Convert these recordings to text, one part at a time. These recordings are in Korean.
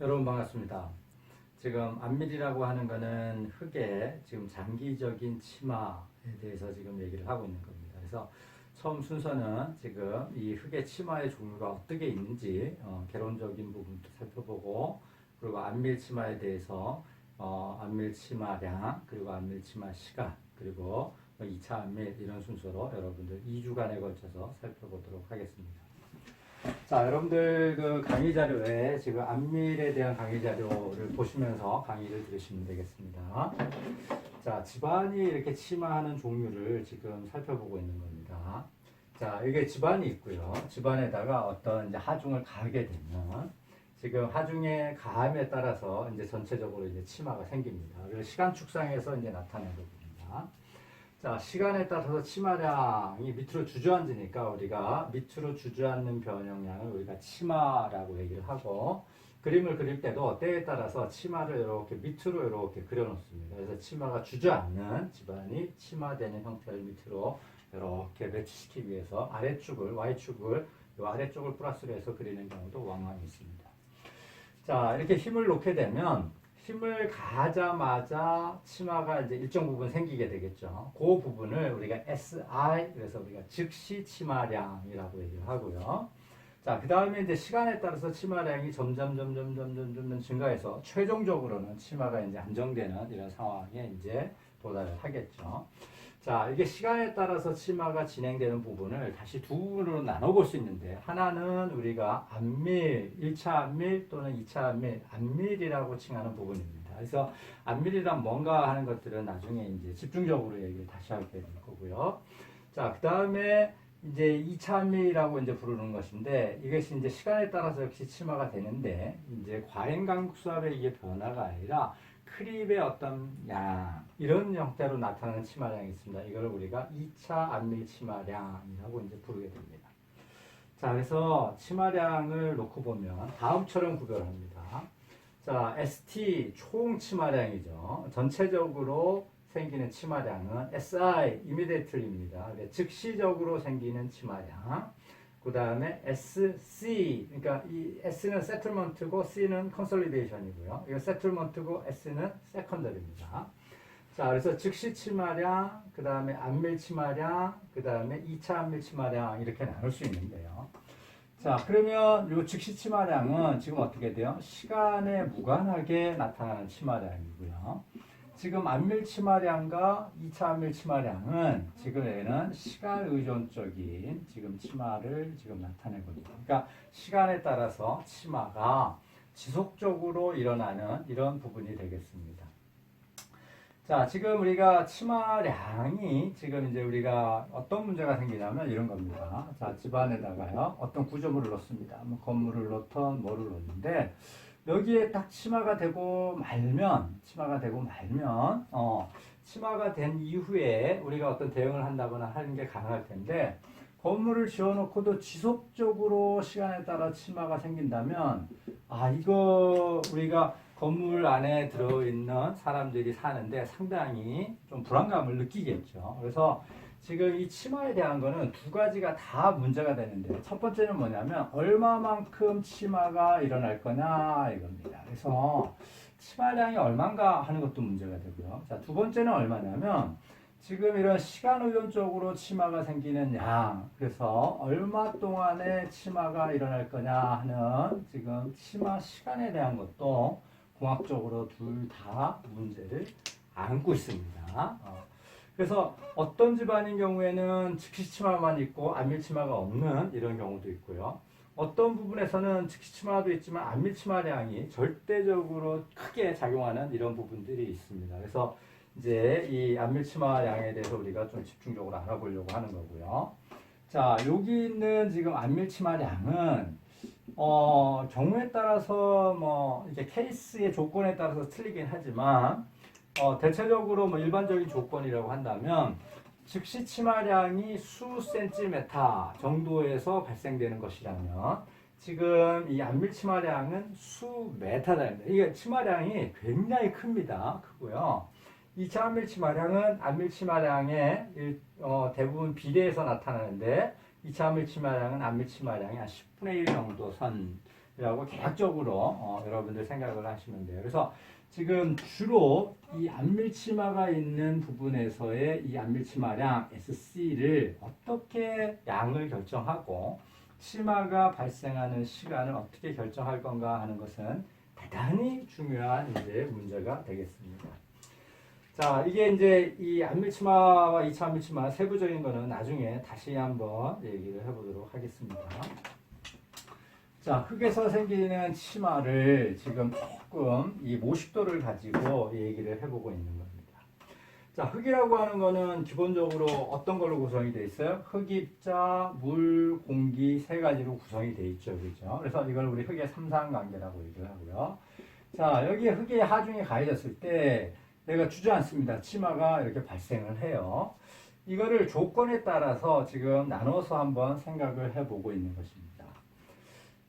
여러분 반갑습니다. 지금 안밀이라고 하는 거는 흙의 지금 장기적인 치마에 대해서 지금 얘기를 하고 있는 겁니다. 그래서 처음 순서는 지금 이 흙의 치마의 종류가 어떻게 있는지 개론적인 부분도 살펴보고, 그리고 안밀 치마에 대해서 안밀 치마량, 그리고 안밀 치마 시간, 그리고 2차 안밀, 이런 순서로 여러분들 2주간에 걸쳐서 살펴보도록 하겠습니다. 자, 여러분들 그 강의 자료에 지금 안밀에 대한 강의 자료를 보시면서 강의를 들으시면 되겠습니다. 자, 집안이 이렇게 침하하는 종류를 지금 살펴보고 있는 겁니다. 자, 이게 집안이 있고요. 집안에다가 어떤 이제 하중을 가하게 되면 지금 하중의 가함에 따라서 이제 전체적으로 이제 치마가 생깁니다. 그래서 시간 축상에서 이제 나타나는 겁니다. 자, 시간에 따라서 치마량이 밑으로 주저앉으니까 우리가 밑으로 주저앉는 변형량을 우리가 치마라고 얘기를 하고, 그림을 그릴 때도 때에 따라서 치마를 이렇게 밑으로 이렇게 그려 놓습니다. 그래서 치마가 주저앉는 집안이 치마되는 형태를 밑으로 이렇게 매치시키기 위해서 아래축을, Y축을, 이 아래쪽을 플러스로 해서 그리는 경우도 왕왕 있습니다. 자, 이렇게 힘을 놓게 되면 힘을 가하자마자 치마가 이제 일정 부분 생기게 되겠죠. 그 부분을 우리가 SI, 그래서 우리가 즉시 치마량이라고 얘기를 하고요. 자, 그 다음에 이제 시간에 따라서 치마량이 점점 증가해서 최종적으로는 치마가 이제 안정되는 이런 상황에 이제 도달을 하겠죠. 자, 이게 시간에 따라서 치마가 진행되는 부분을 다시 두 부분으로 나눠볼 수 있는데, 하나는 우리가 안밀, 1차 안밀 또는 2차 안밀, 안밀이라고 칭하는 부분입니다. 그래서 안밀이란 뭔가 하는 것들은 나중에 이제 집중적으로 얘기를 다시 하게 될 거고요. 자, 그 다음에 이제 2차 안밀이라고 이제 부르는 것인데, 이것이 이제 시간에 따라서 역시 치마가 되는데, 이제 과행강수압의 이게 변화가 아니라 크립의 어떤 양, 이런 형태로 나타나는 치마량이 있습니다. 이걸 우리가 2차 안밀 치마량이라고 이제 부르게 됩니다. 자, 그래서 치마량을 놓고 보면 다음처럼 구별합니다. 자, ST 총 치마량이죠. 전체적으로 생기는 치마량은 SI immediately입니다. 즉시적으로 생기는 치마량. 그 다음에 SC, 그러니까 이 S는 settlement고 C는 consolidation이고요. 이거 settlement고 S는 secondary입니다. 자, 그래서 즉시 치마량, 그 다음에 안밀 치마량, 그 다음에 2차 안밀 치마량, 이렇게 나눌 수 있는데요. 자, 그러면 이 즉시 치마량은 지금 어떻게 돼요? 시간에 무관하게 나타나는 치마량이고요. 지금 안밀 치마량과 2차 안밀 치마량은 지금 얘는 시간 의존적인 지금 치마를 지금 나타내거든요. 그러니까 시간에 따라서 치마가 지속적으로 일어나는 이런 부분이 되겠습니다. 자, 지금 우리가 치마량이 지금 이제 우리가 어떤 문제가 생기냐면 이런 겁니다. 자, 집안에다가요, 어떤 구조물을 넣습니다. 뭐 건물을 넣던 뭐를 넣는데, 여기에 딱 치마가 되고 말면, 치마가 된 이후에 우리가 어떤 대응을 한다거나 하는 게 가능할 텐데, 건물을 지어놓고도 지속적으로 시간에 따라 치마가 생긴다면, 이거 우리가 건물 안에 들어있는 사람들이 사는데 상당히 좀 불안감을 느끼겠죠. 그래서 지금 이 치마에 대한 거는 두 가지가 다 문제가 되는데, 첫 번째는 뭐냐면 얼마만큼 치마가 일어날 거냐 이겁니다. 그래서 치마량이 얼마인가 하는 것도 문제가 되고요. 자, 두 번째는 얼마냐면 지금 이런 시간 의존적으로 치마가 생기는 양, 그래서 얼마 동안에 치마가 일어날 거냐 하는 지금 치마 시간에 대한 것도 공학적으로 둘 다 문제를 안고 있습니다. 그래서 어떤 집안인 경우에는 즉시 치마만 있고 안밀 치마가 없는 이런 경우도 있고요. 어떤 부분에서는 즉시 치마도 있지만 안밀 치마량이 절대적으로 크게 작용하는 이런 부분들이 있습니다. 그래서 이제 이 안밀 치마량에 대해서 우리가 좀 집중적으로 알아보려고 하는 거고요. 자, 여기 있는 지금 안밀 치마량은 경우에 따라서 뭐 이제 케이스의 조건에 따라서 틀리긴 하지만 대체적으로 뭐 일반적인 조건이라고 한다면 즉시 치마량이 수 센티메타 정도에서 발생되는 것이라면, 지금 이 안밀 치마량은 수 메타다입니다. 이게 치마량이 굉장히 크고요. 2차 안밀 치마량은 안밀 치마량의 대부분 비례해서 나타나는데, 2차 안밀 치마량은 안밀 치마량이 한 10분의 1 정도 선 라고 개략적으로 여러분들 생각을 하시면 돼요. 그래서 지금 주로 이 안밀치마가 있는 부분에서의 이 안밀치마량 SC를 어떻게 양을 결정하고 치마가 발생하는 시간을 어떻게 결정할 건가 하는 것은 대단히 중요한 이제 문제가 되겠습니다. 자, 이게 이제 이 안밀치마와 2차 안밀치마 세부적인 거는 나중에 다시 한번 얘기를 해보도록 하겠습니다. 자, 흙에서 생기는 치마를 지금 조금 이 모식도를 가지고 얘기를 해보고 있는 겁니다. 자, 흙이라고 하는 거는 기본적으로 어떤 걸로 구성이 되어 있어요? 흙입자, 물, 공기 세 가지로 구성이 되어 있죠. 그렇죠? 그래서 이걸 우리 흙의 삼상관계라고 얘기를 하고요. 자, 여기에 흙이 하중이 가해졌을 때 얘가 주저앉습니다. 치마가 이렇게 발생을 해요. 이거를 조건에 따라서 지금 나눠서 한번 생각을 해보고 있는 것입니다.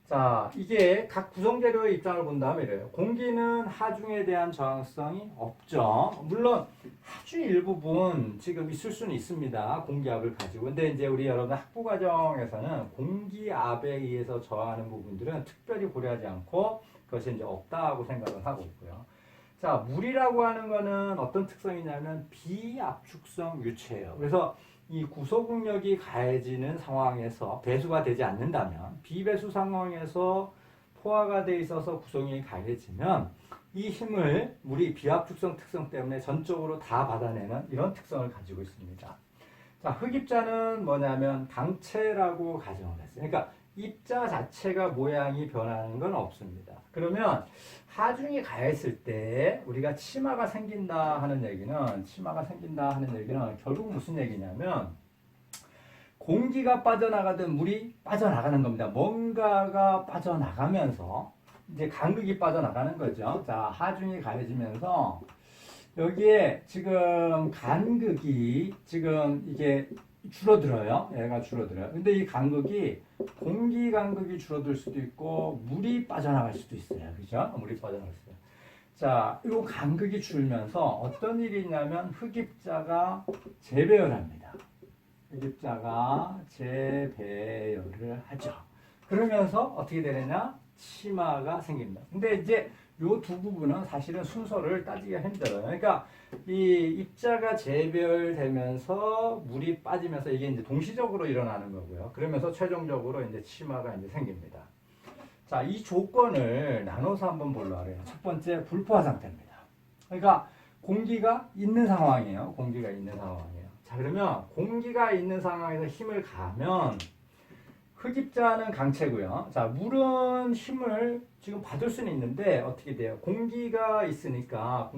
자, 이게 각 구성재료의 입장을 본다면 이래요. 공기는 하중에 대한 저항성이 없죠. 물론 아주 일부분 지금 있을 수는 있습니다. 공기압을 가지고. 근데 이제 우리 여러분 학부 과정에서는 공기압에 의해서 저항하는 부분들은 특별히 고려하지 않고 그것이 이제 없다고 생각을 하고 있고요. 자, 물이라고 하는 거는 어떤 특성이냐면 비압축성 유체예요. 그래서 이 구소국력이 가해지는 상황에서 배수가 되지 않는다면 비배수 상황에서 포화가 돼 있어서 구성이 가해지면 이 힘을 물이 비압축성 특성 때문에 전적으로 다 받아내는 이런 특성을 가지고 있습니다. 자, 흙입자는 뭐냐면 강체라고 가정을 했어요. 그러니까 입자 자체가 모양이 변하는 건 없습니다. 그러면 하중이 가했을 때 우리가 치마가 생긴다 하는 얘기는 결국 무슨 얘기냐면 공기가 빠져나가든 물이 빠져나가는 겁니다. 뭔가가 빠져나가면서 이제 간극이 빠져나가는 거죠. 자, 하중이 가해지면서 여기에 지금 간극이 지금 이게 줄어들어요. 얘가 줄어들어요. 근데 이 간극이 공기 간극이 줄어들 수도 있고 물이 빠져나갈 수도 있어요. 그죠? 물이 빠져나갈 수도 있어요. 자, 이 간극이 줄면서 어떤 일이 있냐면 흙입자가 재배열합니다. 흙입자가 재배열을 하죠. 그러면서 어떻게 되느냐? 치마가 생깁니다. 근데 이제 요 두 부분은 사실은 순서를 따지기가 힘들어요. 그러니까 이 입자가 재배열되면서 물이 빠지면서 이게 이제 동시적으로 일어나는 거고요. 그러면서 최종적으로 이제 치마가 이제 생깁니다. 자, 이 조건을 나눠서 한번 보려고 해요. 첫 번째 불포화 상태입니다. 그러니까 공기가 있는 상황이에요. 공기가 있는 상황이에요. 자, 그러면 공기가 있는 상황에서 힘을 가하면 흙입자는 강체고요. 자, 물은 힘을 지금 받을 수는 있는데 어떻게 돼요? 공기가 있으니까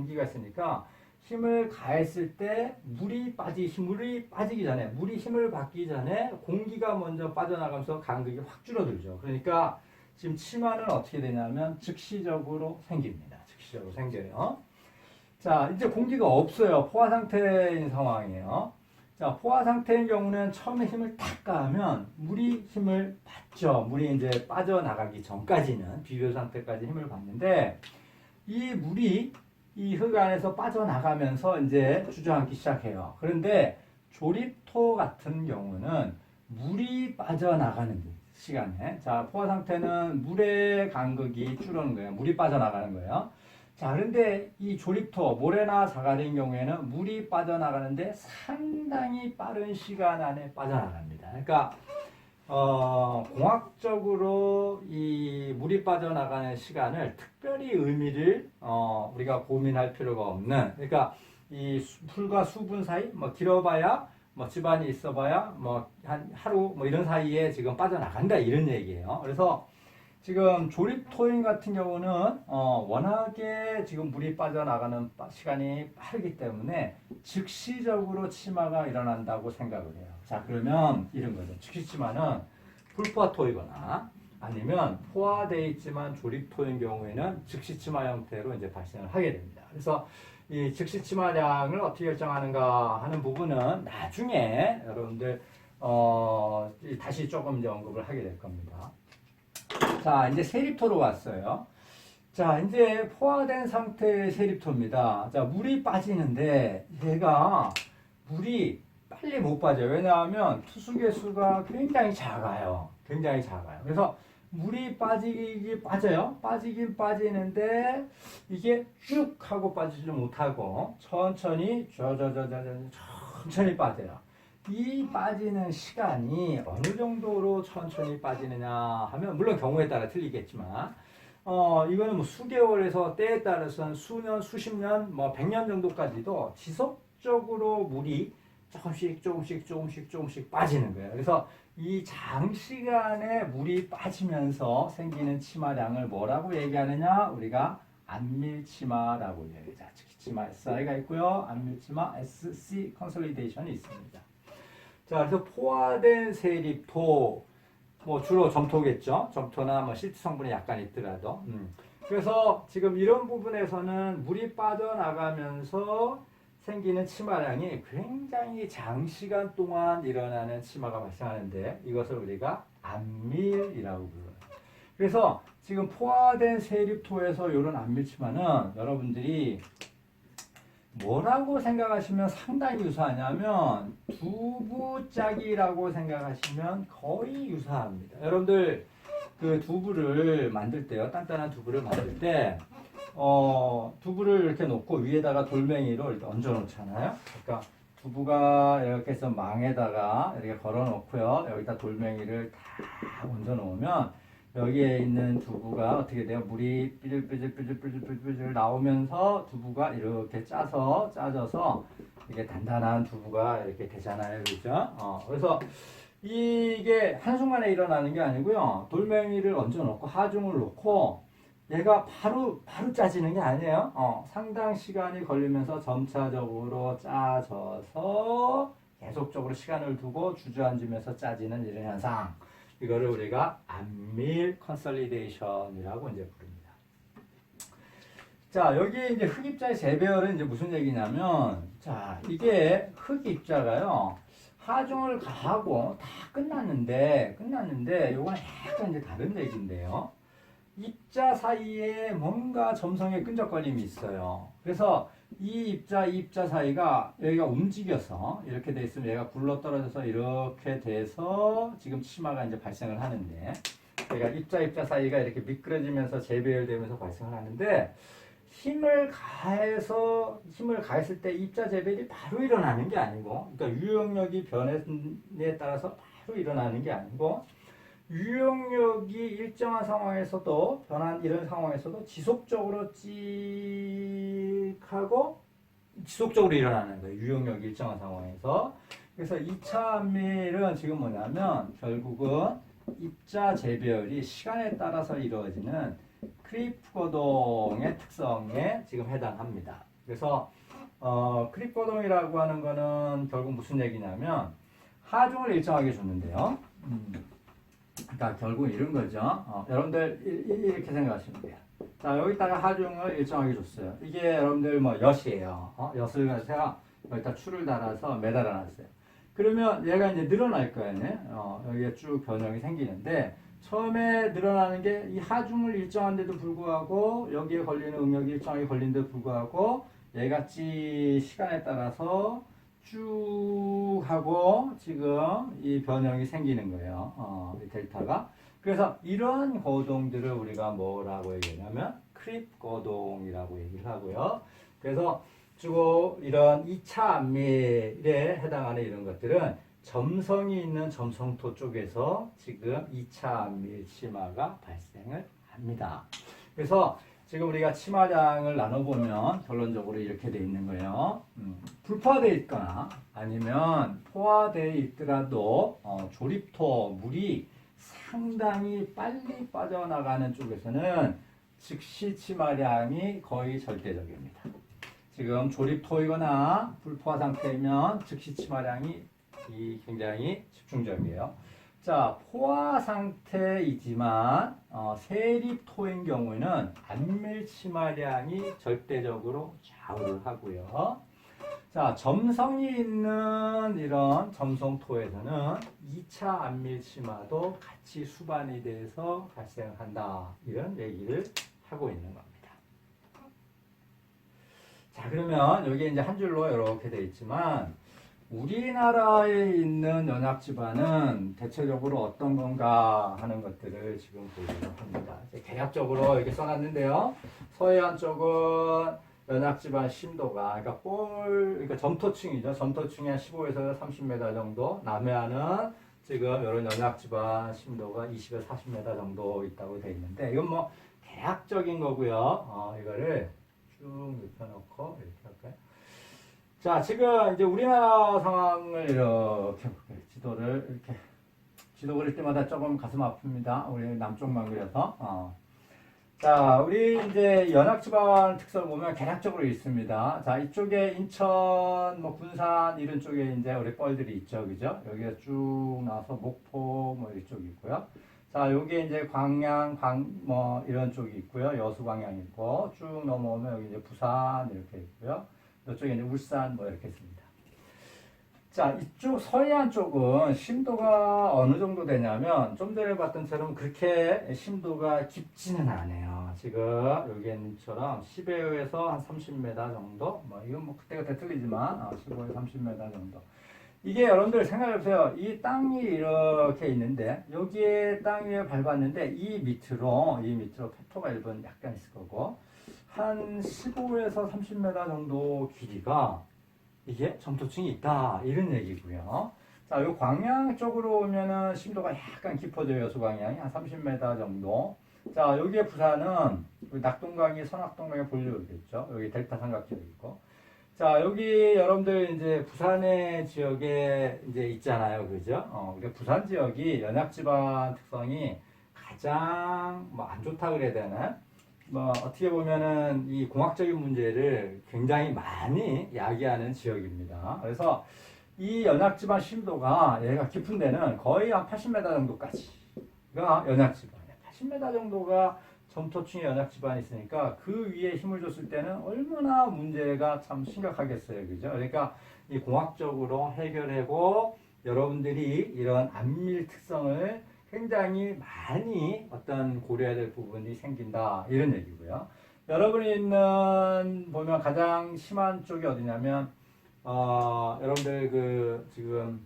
힘을 가했을 때 물이 빠지기 전에 물이 힘을 받기 전에 공기가 먼저 빠져나가면서 간극이 확 줄어들죠. 그러니까 지금 치마는 어떻게 되냐면 즉시적으로 생깁니다. 즉시적으로 생겨요. 자, 이제 공기가 없어요. 포화 상태인 상황이에요. 자, 포화 상태인 경우는 처음에 힘을 탁 가하면 물이 힘을 받죠. 물이 이제 빠져나가기 전까지는 비교 상태까지 힘을 받는데 이 물이 이 흙 안에서 빠져나가면서 이제 주저앉기 시작해요. 그런데 조립토 같은 경우는 물이 빠져나가는 시간에 자, 포화 상태는 물의 간극이 줄어드는 거예요. 물이 빠져나가는 거예요. 자, 그런데 이 조립토, 모래나 자갈인 경우에는 물이 빠져나가는데 상당히 빠른 시간 안에 빠져나갑니다. 그러니까 공학적으로 이 물이 빠져나가는 시간을 특별히 의미를 우리가 고민할 필요가 없는, 그러니까 이 풀과 수분 사이 뭐 길어봐야 뭐 집안이 있어봐야 뭐 한 하루 뭐 이런 사이에 지금 빠져나간다 이런 얘기예요. 그래서 지금 조립토인 같은 경우는 워낙에 지금 물이 빠져나가는 시간이 빠르기 때문에 즉시적으로 치마가 일어난다고 생각을 해요. 자, 그러면 이런 거죠. 즉시치마는 불포화토이거나 아니면 포화되어 있지만 조립토인 경우에는 즉시치마 형태로 이제 발생을 하게 됩니다. 그래서 이 즉시치마량을 어떻게 결정하는가 하는 부분은 나중에 여러분들 다시 조금 이제 언급을 하게 될 겁니다. 자, 이제 세립토로 왔어요. 자, 이제 포화된 상태의 세립토입니다. 자, 물이 빠지는데 얘가 물이 빨리 못 빠져요. 왜냐하면 투수 개수가 굉장히 작아요. 굉장히 작아요. 그래서 물이 빠져요. 빠지긴 빠지는데 이게 쭉 하고 빠지지 못하고 천천히 천천히 빠져요. 이 빠지는 시간이 어느 정도로 천천히 빠지느냐 하면 물론 경우에 따라 틀리겠지만 이거는 뭐 수개월에서 때에 따라서는 수년, 수십 년, 뭐 100년 정도까지도 지속적으로 물이 조금씩 빠지는 거예요. 그래서 이 장시간에 물이 빠지면서 생기는 치마량을 뭐라고 얘기하느냐? 우리가 안밀치마라고 얘기하죠. 특히 치마 SI가 있고요. 안밀치마 SC 컨솔리데이션이 있습니다. 자, 그래서 포화된 세립토, 뭐 주로 점토겠죠. 점토나 뭐 실트 성분이 약간 있더라도. 그래서 지금 이런 부분에서는 물이 빠져나가면서 생기는 치마량이 굉장히 장시간 동안 일어나는 치마가 발생하는데 이것을 우리가 안밀이라고 불러요. 그래서 지금 포화된 세립토에서 이런 안밀치마는 여러분들이 뭐라고 생각하시면 상당히 유사하냐면 두부짜기라고 생각하시면 거의 유사합니다. 여러분들 그 두부를 만들 때요, 단단한 두부를 만들 때 두부를 이렇게 놓고 위에다가 돌멩이를 이렇게 얹어 놓잖아요. 그러니까 두부가 이렇게 해서 망에다가 이렇게 걸어 놓고요, 여기다 돌멩이를 다 얹어 놓으면 여기에 있는 두부가 어떻게 돼요? 물이 삐질삐질 나오면서 두부가 이렇게 짜져서 이게 단단한 두부가 이렇게 되잖아요. 그죠? 그래서 이게 한순간에 일어나는 게 아니고요. 돌멩이를 얹어 놓고 하중을 놓고 얘가 바로 짜지는 게 아니에요. 상당 시간이 걸리면서 점차적으로 짜져서 계속적으로 시간을 두고 주저앉으면서 짜지는 이런 현상. 이거를 우리가 안밀 컨솔리데이션이라고 이제 부릅니다. 자, 여기 이제 흑입자의 재배열은 이제 무슨 얘기냐면, 자, 이게 흑입자가요, 하중을 가하고 다 끝났는데, 요거는 약간 이제 다른 얘기인데요. 입자 사이에 뭔가 점성의 끈적거림이 있어요. 그래서 이 입자 사이가 여기가 움직여서 이렇게 돼 있으면 얘가 굴러 떨어져서 이렇게 돼서 지금 치마가 이제 발생을 하는데, 그러니까 입자 사이가 이렇게 미끄러지면서 재배열되면서 발생을 하는데, 힘을 가했을 때 입자 재배열이 바로 일어나는 게 아니고, 그러니까 유용력이 변화에 따라서 바로 일어나는 게 아니고, 유용력이 일정한 상황에서도 변한 이런 상황에서도 지속적으로 찍하고 지속적으로 일어나는 거예요. 유용력이 일정한 상황에서. 그래서 2차 안밀은 지금 뭐냐면 결국은 입자 재배열이 시간에 따라서 이루어지는 크리프 거동의 특성에 지금 해당합니다. 그래서 크리프 거동이라고 하는 거는 결국 무슨 얘기냐면 하중을 일정하게 줬는데요. 그러니까 결국 이런 거죠. 여러분들 이렇게 생각하시면 돼요. 자, 여기다가 하중을 일정하게 줬어요. 이게 여러분들 뭐 엿이에요. 엿을 가지고 여기다 줄을 달아서 매달아 놨어요. 그러면 얘가 이제 늘어날 거예요. 여기에 쭉 변형이 생기는데 처음에 늘어나는 게 이 하중을 일정한데도 불구하고 여기에 걸리는 응력이 일정하게 걸린데도 불구하고 얘가 시간에 따라서 쭉 하고 지금 이 변형이 생기는 거예요. 이 델타가. 그래서 이런 거동들을 우리가 뭐라고 얘기하냐면 크립 거동이라고 얘기를 하고요. 그래서 주로 이런 2차 안밀에 해당하는 이런 것들은 점성이 있는 점성토 쪽에서 지금 2차 안밀 치마가 발생을 합니다. 그래서 지금 우리가 치마량을 나눠보면 결론적으로 이렇게 돼 있는 거예요. 불포화되어 있거나 아니면 포화되어 있더라도 조립토 물이 상당히 빨리 빠져나가는 쪽에서는 즉시 치마량이 거의 절대적입니다. 지금 조립토이거나 불포화 상태이면 즉시 치마량이 굉장히 집중적이에요. 자, 포화 상태이지만 세립토인 경우에는 안밀 치마량이 절대적으로 좌우를 하고요. 자, 점성이 있는 이런 점성토에서는 2차 안밀 치마도 같이 수반이 돼서 발생한다. 이런 얘기를 하고 있는 겁니다. 자, 그러면 여기 이제 한 줄로 이렇게 되어 있지만 우리나라에 있는 연합지반은 대체적으로 어떤 건가 하는 것들을 지금 보려고 합니다. 개략적으로 이렇게 써놨는데요. 서해안 쪽은 연합지반 심도가, 그러니까 점토층이죠. 점토층이 한 15에서 30m 정도. 남해안은 지금 이런 연합지반 심도가 20에서 40m 정도 있다고 되어 있는데, 이건 뭐 개략적인 거고요. 이거를 쭉 눕혀놓고 이렇게 할까요? 자, 지금 이제 우리나라 상황을 이렇게 볼게요. 지도 그릴 때마다 조금 가슴 아픕니다. 우리 남쪽만 그려서. 자, 우리 이제 연합지방 특성을 보면 개략적으로 있습니다. 자, 이쪽에 인천, 뭐 군산 이런 쪽에 이제 우리 뻘들이 있죠, 그죠? 여기가 쭉 나와서 목포 뭐 이쪽 있고요. 자, 여기 이제 광양, 뭐 이런 쪽이 있고요. 여수 광양 있고 쭉 넘어오면 여기 이제 부산 이렇게 있고요. 이쪽에 이제 울산 뭐 이렇게 있습니다. 자, 이쪽 서해안 쪽은 심도가 어느 정도 되냐면 좀 전에 봤던 처럼 그렇게 심도가 깊지는 않아요. 지금 여기 있는처럼 10에어에서 한 30m 정도. 뭐 이건 뭐 그때그때 틀리지만 15에서 30m 정도. 이게 여러분들 생각해보세요. 이 땅이 이렇게 있는데 여기에 땅 위에 밟았는데 이 밑으로 페토가 1번 약간 있을 거고 한 15에서 30m 정도 길이가 이게 점토층이 있다 이런 얘기고요. 자, 요 광양 쪽으로 오면은 심도가 약간 깊어져요. 여수광양이 한 30m 정도. 자, 여기에 부산은 낙동강이 서낙동강의 본류겠죠. 여기 델타 삼각지역이 있고. 자, 여기 여러분들 이제 부산의 지역에 이제 있잖아요. 그죠? 그러니까 부산 지역이 연합지방 특성이 가장 뭐 안 좋다 그래야 되나? 뭐 어떻게 보면은 이 공학적인 문제를 굉장히 많이 야기하는 지역입니다. 그래서 이 연합지방 심도가 얘가 깊은 데는 거의 한 80m 정도까지가 연합지방이에요. 80m 정도가 점토층의 연합지방이 있으니까 그 위에 힘을 줬을 때는 얼마나 문제가 참 심각하겠어요. 그죠? 그러니까 이 공학적으로 해결하고 여러분들이 이런 안밀 특성을 굉장히 많이 어떤 고려해야 될 부분이 생긴다 이런 얘기고요. 여러분이 있는 보면 가장 심한 쪽이 어디냐면 여러분들 그 지금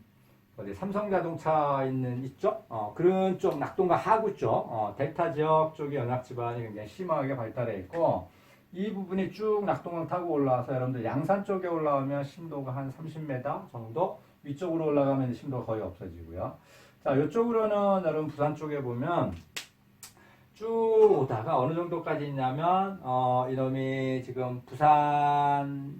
어디 삼성자동차 있는 이쪽 그런 쪽 낙동과 하구 쪽 델타 지역 쪽이 연합지방이 굉장히 심하게 발달해 있고 이 부분이 쭉 낙동강 타고 올라와서 여러분들 양산 쪽에 올라오면 심도가 한 30m 정도 위쪽으로 올라가면 심도가 거의 없어지고요. 자, 이쪽으로는 여러분 부산 쪽에 보면 쭉 오다가 어느 정도까지 있냐면 이놈이 지금 부산항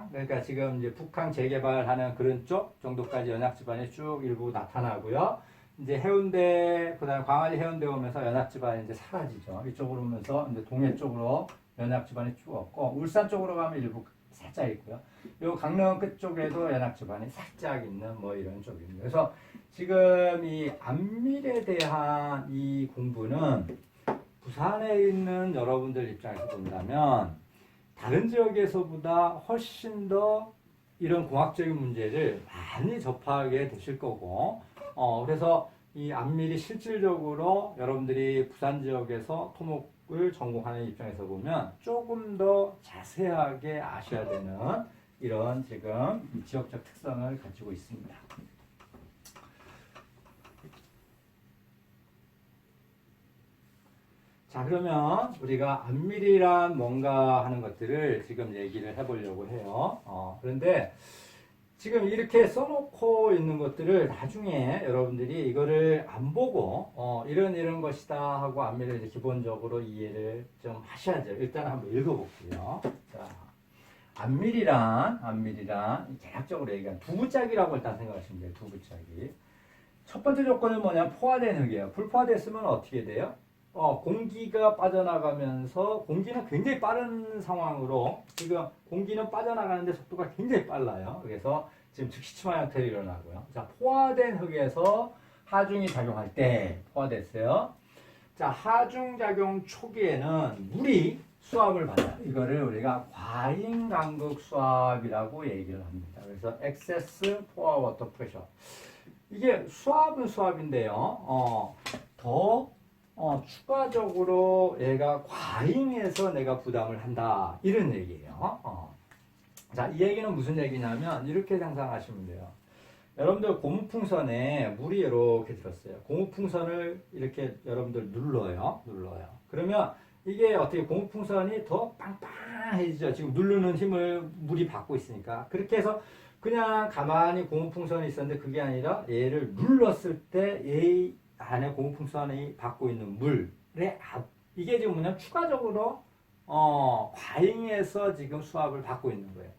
그러니까 지금 이제 북항 재개발하는 그런 쪽 정도까지 연합지반이 쭉 일부 나타나고요. 이제 해운대 그다음에 광안리 해운대 오면서 연합지반이 이제 사라지죠. 이쪽으로 오면서 이제 동해 쪽으로 연합지반이 쭉 없고 울산 쪽으로 가면 일부 살짝 있고요. 요 강릉 끝쪽에도 연합지반이 살짝 있는 뭐 이런 쪽입니다. 그래서 지금 이 안밀에 대한 이 공부는 부산에 있는 여러분들 입장에서 본다면 다른 지역에서보다 훨씬 더 이런 공학적인 문제를 많이 접하게 되실 거고 그래서 이 안밀이 실질적으로 여러분들이 부산 지역에서 토목을 전공하는 입장에서 보면 조금 더 자세하게 아셔야 되는 이런 지금 지역적 특성을 가지고 있습니다. 자, 그러면 우리가 안밀이란 뭔가 하는 것들을 지금 얘기를 해보려고 해요. 그런데 지금 이렇게 써놓고 있는 것들을 나중에 여러분들이 이거를 안 보고 이런 것이다 하고 안밀을 이제 기본적으로 이해를 좀 하셔야죠. 일단 한번 읽어볼게요. 자, 안밀이란 대략적으로 얘기한 두부짜기라고 일단 생각하시면 돼요. 두부짜기. 첫 번째 조건은 뭐냐면 포화된 흙이에요. 불포화됐으면 어떻게 돼요? 공기가 빠져나가면서 공기는 굉장히 빠른 상황으로 지금 공기는 빠져나가는데 속도가 굉장히 빨라요. 그래서 지금 즉시 침하 형태로 일어나고요. 자, 포화된 흙에서 하중이 작용할 때 포화됐어요. 자, 하중 작용 초기에는 물이 수압을 받아요. 이거를 우리가 과잉 간극 수압이라고 얘기를 합니다. 그래서 excess pour water pressure. 이게 수압은 수압인데요. 추가적으로 얘가 과잉해서 내가 부담을 한다. 이런 얘기예요. 자, 이 얘기는 무슨 얘기냐면 이렇게 상상하시면 돼요. 여러분들 고무풍선에 물이 이렇게 들었어요. 고무풍선을 이렇게 여러분들 눌러요. 그러면 이게 어떻게 고무풍선이 더 빵빵해지죠. 지금 누르는 힘을 물이 받고 있으니까. 그렇게 해서 그냥 가만히 고무풍선이 있었는데 그게 아니라 얘를 눌렀을 때 얘 안에 고무풍선이 받고 있는 물의 이게 지금 뭐냐면 추가적으로 과잉해서 지금 수압을 받고 있는 거예요.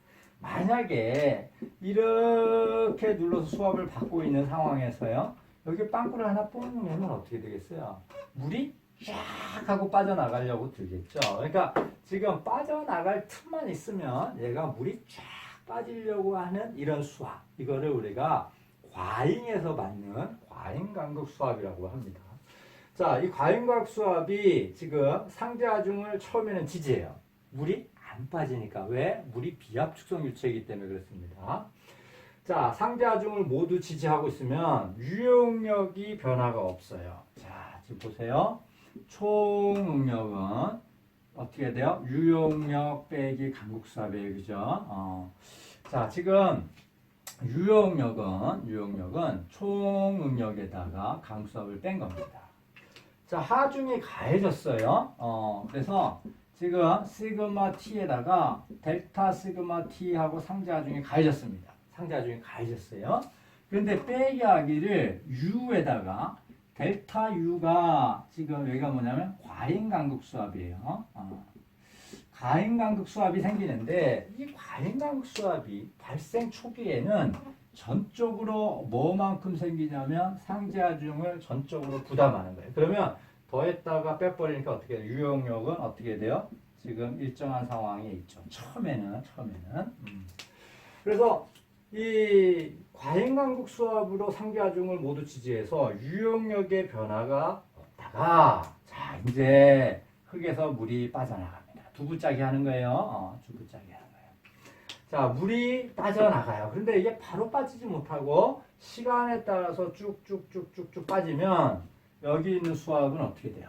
만약에 이렇게 눌러서 수압을 받고 있는 상황에서요, 여기 빵꾸를 하나 뽕 내면 어떻게 되겠어요? 물이 쫙 하고 빠져나가려고 들겠죠. 그러니까 지금 빠져나갈 틈만 있으면 얘가 물이 쫙 빠지려고 하는 이런 수압, 이거를 우리가 과잉해서 받는 과잉간극 수압이라고 합니다. 자, 이 과잉간극 수압이 지금 상자중을 처음에는 지지해요. 물이 안 빠지니까. 왜? 물이 비압 축성 유체이기 때문에 그렇습니다. 자, 상자중을 모두 지지하고 있으면 유용력이 변화가 없어요. 자, 지금 보세요. 총 응력은 어떻게 돼요? 유용력 빼기 간극수압이에요. 그죠? 자, 지금 유용력은 총 응력에다가 간극수압을 뺀 겁니다. 자, 하중이 가해졌어요. 그래서 지금 시그마 t에다가 델타 시그마 t하고 상자중이 가해졌습니다. 상자중이 가해졌어요. 그런데 빼기 하기를 u에다가 델타 u가 지금 여기가 뭐냐면 과잉간극 수압이에요. 과잉간극 수압이 생기는데 이 과잉간극 수압이 발생 초기에는 전적으로 뭐만큼 생기냐면 상자중을 전적으로 부담하는 거예요. 그러면 더했다가 빼버리니까 어떻게 돼요? 유용력은 어떻게 돼요? 지금 일정한 상황에 있죠. 처음에는. 그래서 이 과잉간극 수압으로 상자중을 모두 지지해서 유용력의 변화가 없다가 자, 이제 흙에서 물이 빠져나갑니다. 두부짜기 하는 거예요. 두부짜기 하는 거예요. 자, 물이 빠져나가요. 그런데 이게 바로 빠지지 못하고 시간에 따라서 쭉쭉쭉쭉쭉 빠지면 여기 있는 수압은 어떻게 돼요?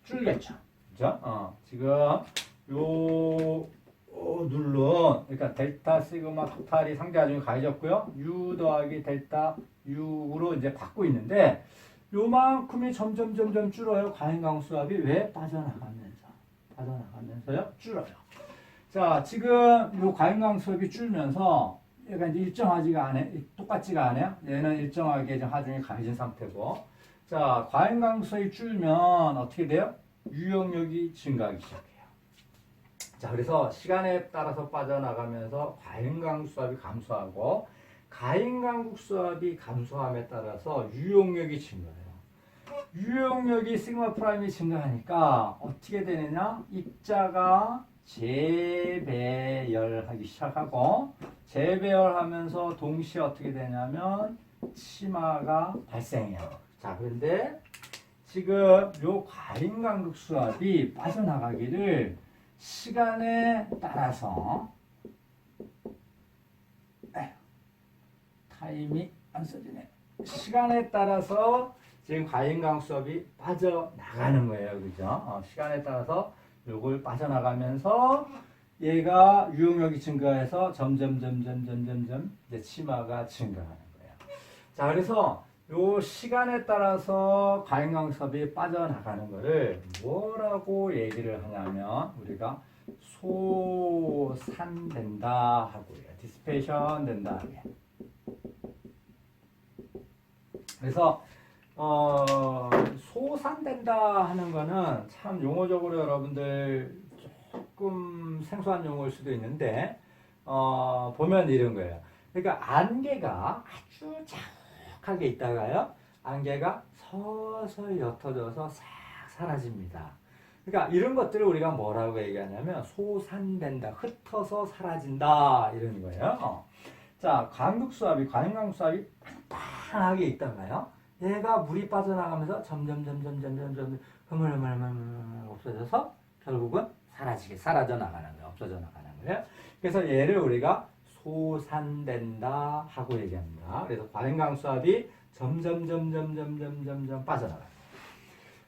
줄겠죠. 그죠? 지금 요 눌러 그러니까 델타 시그마 토탈이 상대하중이 가해졌고요. U 더하기 델타 U로 이제 받고 있는데 요만큼이 점점 줄어요. 과잉강수 수압이 왜? 빠져나가면서요. 줄어요. 자, 지금 요 과잉강수 수압이 줄면서 얘가 이제 일정하지가 않아요. 똑같지가 않아요. 얘는 일정하게 지금 하중이 가해진 상태고. 자, 과잉강수 수압이 줄면 어떻게 돼요? 유용력이 증가하기 시작해요. 자, 그래서 시간에 따라서 빠져나가면서 과잉간극 수압이 감소하고 가잉간극 수압이 감소함에 따라서 유용력이 증가해요. 유용력이 시그마 프라임이 증가하니까 어떻게 되느냐? 입자가 재배열하기 시작하고 재배열하면서 동시에 어떻게 되냐면 치마가 발생해요. 자, 그런데 지금 요 과잉간극 수압이 빠져나가기를 시간에 따라서 타임이 안 써지네. 시간에 따라서 지금 과잉간극 수압이 빠져나가는 거예요. 그죠? 시간에 따라서 요걸 빠져나가면서 얘가 유용력이 증가해서 점점 이제 치마가 증가하는 거예요. 자, 그래서 요 시간에 따라서 과잉간극 수압이 빠져나가는 거를 뭐라고 얘기를 하냐면 우리가 소산된다 하고요. 디스페이션 된다 하게. 그래서 소산된다 하는 거는 참 용어적으로 여러분들 조금 생소한 용어일 수도 있는데 보면 이런 거예요. 그러니까 안개가 아주 하게 있다가요. 안개가 서서히 옅어져서 싹 사라집니다. 그러니까 이런 것들을 우리가 뭐라고 얘기하냐면 소산된다, 흩어서 사라진다 이런 거예요. 자, 과잉간극 수압이 빵빵하게 있다가요. 얘가 물이 빠져나가면서 점점 흐물흐물 없어져서 결국은 사라져 나가는 거예요. 없어져 나가는 거예요. 그래서 얘를 우리가 소산된다 하고 얘기합니다. 그래서 과잉간극 수압이 점점 빠져나가요.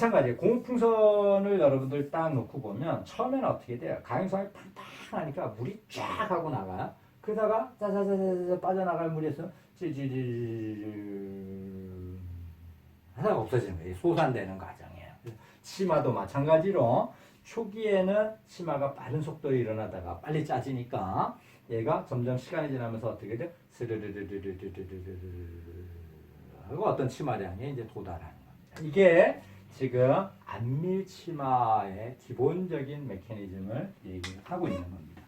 마찬가지예요. 고무풍선을 여러분들 딱 놓고 보면 처음에는 어떻게 돼요? 가행성이 팡팡하니까 물이 쫙 하고 나가요. 그러다가 짜자자자자 빠져나갈 물에서 찌질질 하다가 없어지는 거예요. 소산되는 과정이에요. 치마도 마찬가지로 초기에는 치마가 빠른 속도로 일어나다가 빨리 짜지니까 얘가 점점 시간이 지나면서 어떻게 돼? 스르르르르르르르르 하고 어떤 치마량에 이제 도달하는 겁니다. 이게 지금 안밀치마의 기본적인 메커니즘을 얘기하고 있는 겁니다.